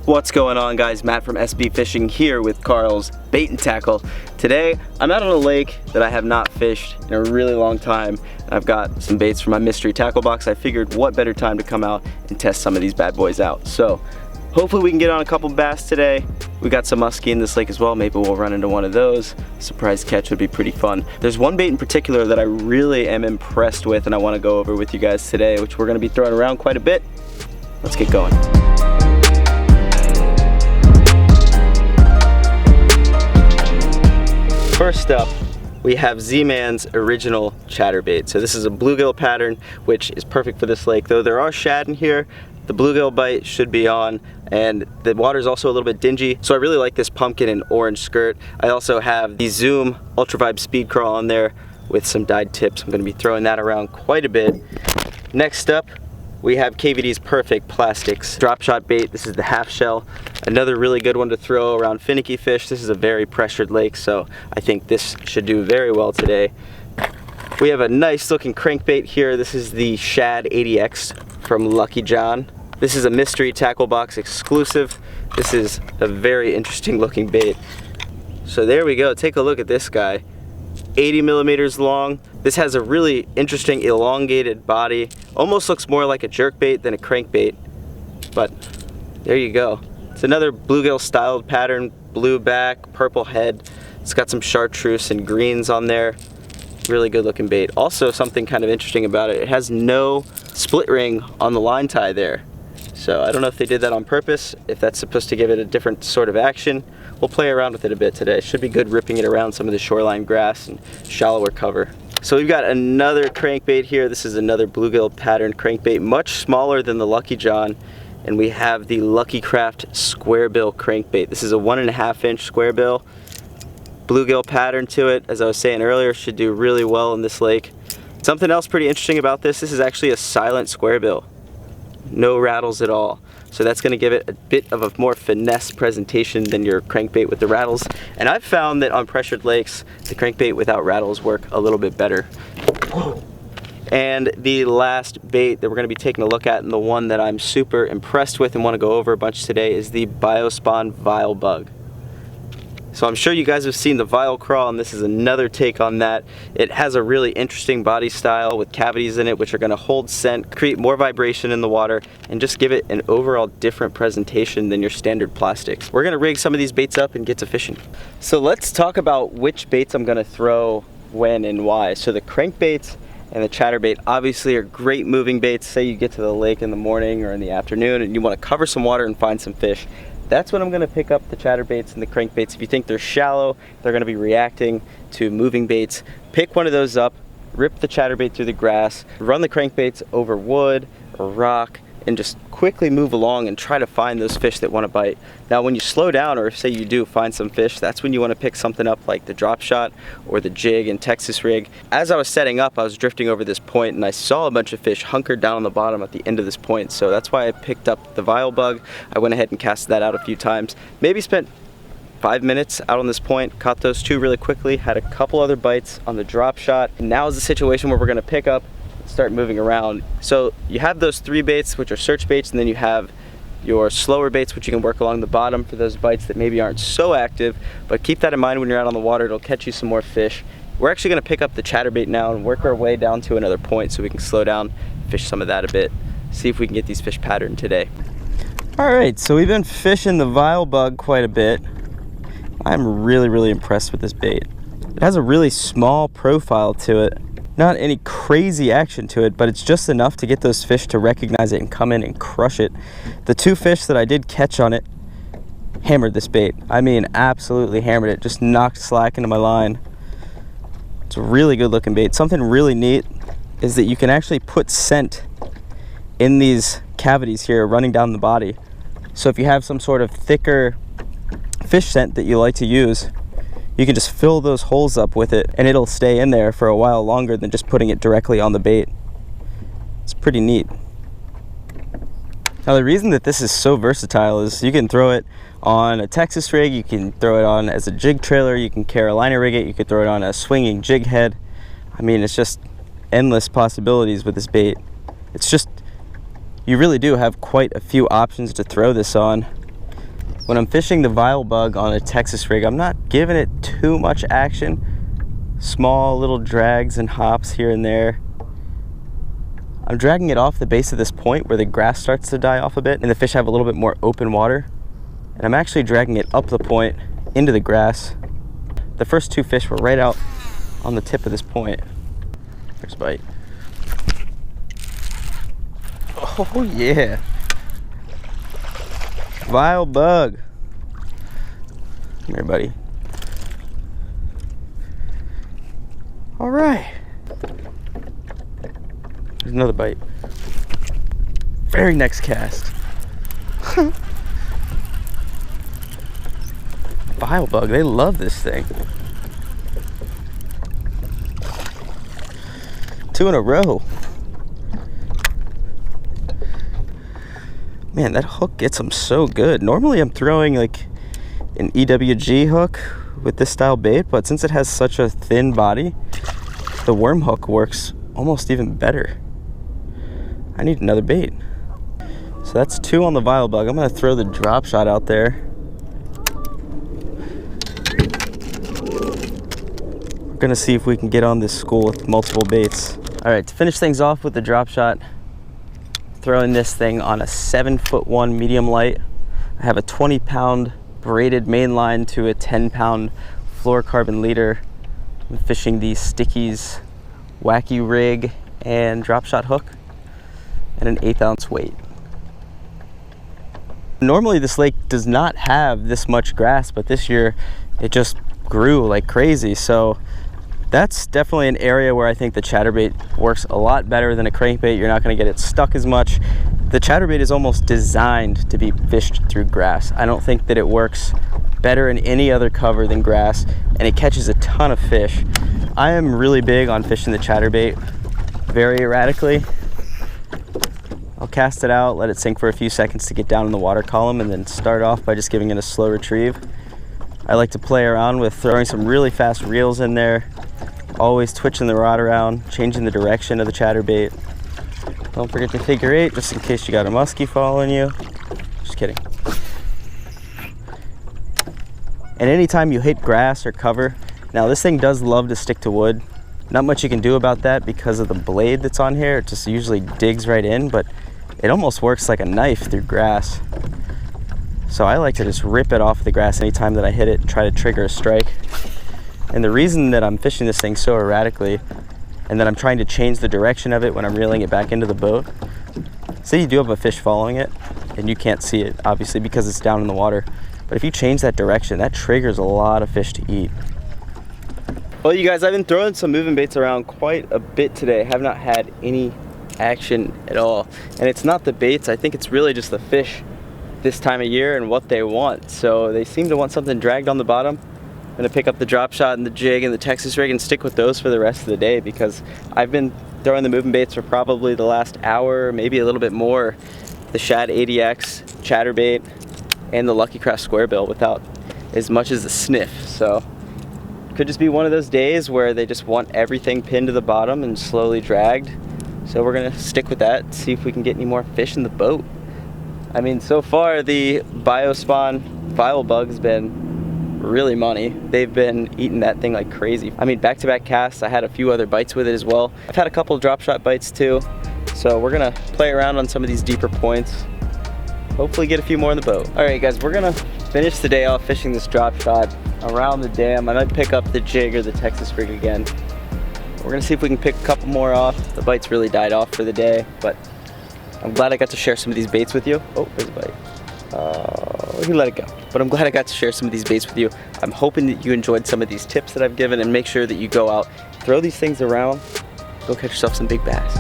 What's going on, guys? Matt from SB Fishing here with Karl's Bait and Tackle. Today I'm out on a lake that I have not fished in a really long time. I've got some baits for my mystery tackle box. I figured what better time to come out and test some of these bad boys out. So hopefully we can get on a couple bass today. We got some muskie in this lake as well. Maybe we'll run into one of those. Surprise catch would be pretty fun. There's one bait in particular that I really am impressed with and I want to go over with you guys today, which we're going to be throwing around quite a bit. Let's get going. First up, we have Z-Man's original ChatterBait. So this is a bluegill pattern, which is perfect for this lake. Though there are shad in here, the bluegill bite should be on, and the water is also a little bit dingy. So I really like this pumpkin and orange skirt. I also have the Zoom Ultra Vibe Speed Crawl on there with some dyed tips. I'm going to be throwing that around quite a bit. Next up, we have KVD's Perfect Plastics drop shot bait. This is the half shell. Another really good one to throw around finicky fish. This is a very pressured lake, so I think this should do very well today. We have a nice looking crankbait here. This is the Shad 80X from Lucky John. This is a mystery tackle box exclusive. This is a very interesting looking bait. So there we go. Take a look at this guy. 80 millimeters long. This has a really interesting elongated body. Almost looks more like a jerkbait than a crankbait, but there you go. It's another bluegill styled pattern, blue back, purple head. It's got some chartreuse and greens on there. Really good looking bait. Also, something kind of interesting about it, it has no split ring on the line tie there. So I don't know if they did that on purpose, if that's supposed to give it a different sort of action. We'll play around with it a bit today. Should be good ripping it around some of the shoreline grass and shallower cover. So we've got another crankbait here. This is another bluegill pattern crankbait, much smaller than the Lucky John. And we have the Lucky Craft square bill crankbait. This is a 1.5 inch square bill. Bluegill pattern to it, as I was saying earlier, should do really well in this lake. Something else pretty interesting about this is actually a silent square bill. No rattles at all. So that's going to give it a bit of a more finesse presentation than your crankbait with the rattles. And I've found that on pressured lakes, the crankbait without rattles work a little bit better. Whoa. And the last bait that we're going to be taking a look at, and the one that I'm super impressed with and want to go over a bunch today, is the Biospawn Vile Bug. So I'm sure you guys have seen the Vile Crawl, and this is another take on that. It has a really interesting body style with cavities in it, which are going to hold scent, create more vibration in the water, and just give it an overall different presentation than your standard plastics. We're going to rig some of these baits up and get to fishing. So let's talk about which baits I'm going to throw when and why. So the crankbaits and the chatterbait obviously are great moving baits. Say you get to the lake in the morning or in the afternoon and you want to cover some water and find some fish. That's when I'm going to pick up the chatterbaits and the crankbaits. If you think they're shallow, they're going to be reacting to moving baits, pick one of those up, rip the chatterbait through the grass, run the crankbaits over wood or rock, and just quickly move along and try to find those fish that want to bite. Now when you slow down, or say you do find some fish, that's when you want to pick something up like the drop shot or the jig and Texas rig. As I was setting up, I was drifting over this point and I saw a bunch of fish hunkered down on the bottom at the end of this point. So that's why I picked up the Vile Bug. I went ahead and cast that out a few times. Maybe spent 5 minutes out on this point, caught those two really quickly, had a couple other bites on the drop shot. And now is the situation where we're going to pick up, start moving around. So you have those three baits, which are search baits, and then you have your slower baits, which you can work along the bottom for those bites that maybe aren't so active, but keep that in mind when you're out on the water. It'll catch you some more fish. We're actually going to pick up the chatterbait now and work our way down to another point so we can slow down, fish some of that a bit, see if we can get these fish patterned today. Alright, so we've been fishing the Vile Bug quite a bit. I'm really impressed with this bait. It has a really small profile to it. Not any crazy action to it, but it's just enough to get those fish to recognize it and come in and crush it. The two fish that I did catch on it hammered this bait. I mean, absolutely hammered it. Just knocked slack into my line. It's a really good looking bait. Something really neat is that you can actually put scent in these cavities here running down the body. So if you have some sort of thicker fish scent that you like to use, you can just fill those holes up with it and it'll stay in there for a while longer than just putting it directly on the bait. It's pretty neat. Now the reason that this is so versatile is you can throw it on a Texas rig, you can throw it on as a jig trailer, you can Carolina rig it, you could throw it on a swinging jig head. I mean, it's just endless possibilities with this bait. It's just, you really do have quite a few options to throw this on. When I'm fishing the vile bug on a Texas rig, I'm not giving it too much action. Small little drags and hops here and there. I'm dragging it off the base of this point where the grass starts to die off a bit and the fish have a little bit more open water. And I'm actually dragging it up the point into the grass. The first 2 fish were right out on the tip of this point. There's a bite. Oh yeah. Vile bug. Come here, buddy. All right. There's another bite. Very next cast. Vile bug, they love this thing. 2 in a row. Man, that hook gets them so good. Normally I'm throwing like an EWG hook with this style bait, but since it has such a thin body, the worm hook works almost even better. I need another bait. So that's 2 on the vile bug. I'm gonna throw the drop shot out there. We're gonna see if we can get on this school with multiple baits. All right, to finish things off with the drop shot, throwing this thing on a 7'1" medium light. I have a 20-pound braided main line to a 10-pound fluorocarbon leader. I'm fishing the Stickies wacky rig and drop shot hook and an 1/8 ounce weight. Normally this lake does not have this much grass, but this year it just grew like crazy. So that's definitely an area where I think the ChatterBait works a lot better than a crankbait. You're not going to get it stuck as much. The ChatterBait is almost designed to be fished through grass. I don't think that it works better in any other cover than grass, and it catches a ton of fish. I am really big on fishing the ChatterBait very erratically. I'll cast it out, let it sink for a few seconds to get down in the water column, and then start off by just giving it a slow retrieve. I like to play around with throwing some really fast reels in there, always twitching the rod around, changing the direction of the ChatterBait. Don't forget the figure 8, just in case you got a muskie following you. Just kidding. And anytime you hit grass or cover, now this thing does love to stick to wood. Not much you can do about that because of the blade that's on here. It just usually digs right in, but it almost works like a knife through grass. So I like to just rip it off the grass anytime that I hit it and try to trigger a strike. And the reason that I'm fishing this thing so erratically and that I'm trying to change the direction of it when I'm reeling it back into the boat, say you do have a fish following it and you can't see it obviously because it's down in the water, but if you change that direction, that triggers a lot of fish to eat. Well, you guys, I've been throwing some moving baits around quite a bit today. I have not had any action at all. And it's not the baits, I think it's really just the fish this time of year and what they want. So they seem to want something dragged on the bottom. I'm gonna pick up the drop shot and the jig and the Texas rig and stick with those for the rest of the day because I've been throwing the moving baits for probably the last hour, maybe a little bit more. The Shad 80X, ChatterBait, and the Lucky Craft Squarebill without as much as a sniff. So could just be one of those days where they just want everything pinned to the bottom and slowly dragged. So we're gonna stick with that, see if we can get any more fish in the boat. I mean, so far the Biospawn vile bug's been really money. They've been eating that thing like crazy. I mean, back-to-back casts, I had a few other bites with it as well. I've had a couple of drop shot bites too. So we're gonna play around on some of these deeper points. Hopefully get a few more in the boat. All right guys, we're gonna finish the day off fishing this drop shot around the dam. I might pick up the jig or the Texas rig again. We're gonna see if we can pick a couple more off. The bites really died off for the day, but I'm glad I got to share some of these baits with you. Oh, there's a bite. He let it go. But I'm glad I got to share some of these baits with you. I'm hoping that you enjoyed some of these tips that I've given, and make sure that you go out, throw these things around, go catch yourself some big bass.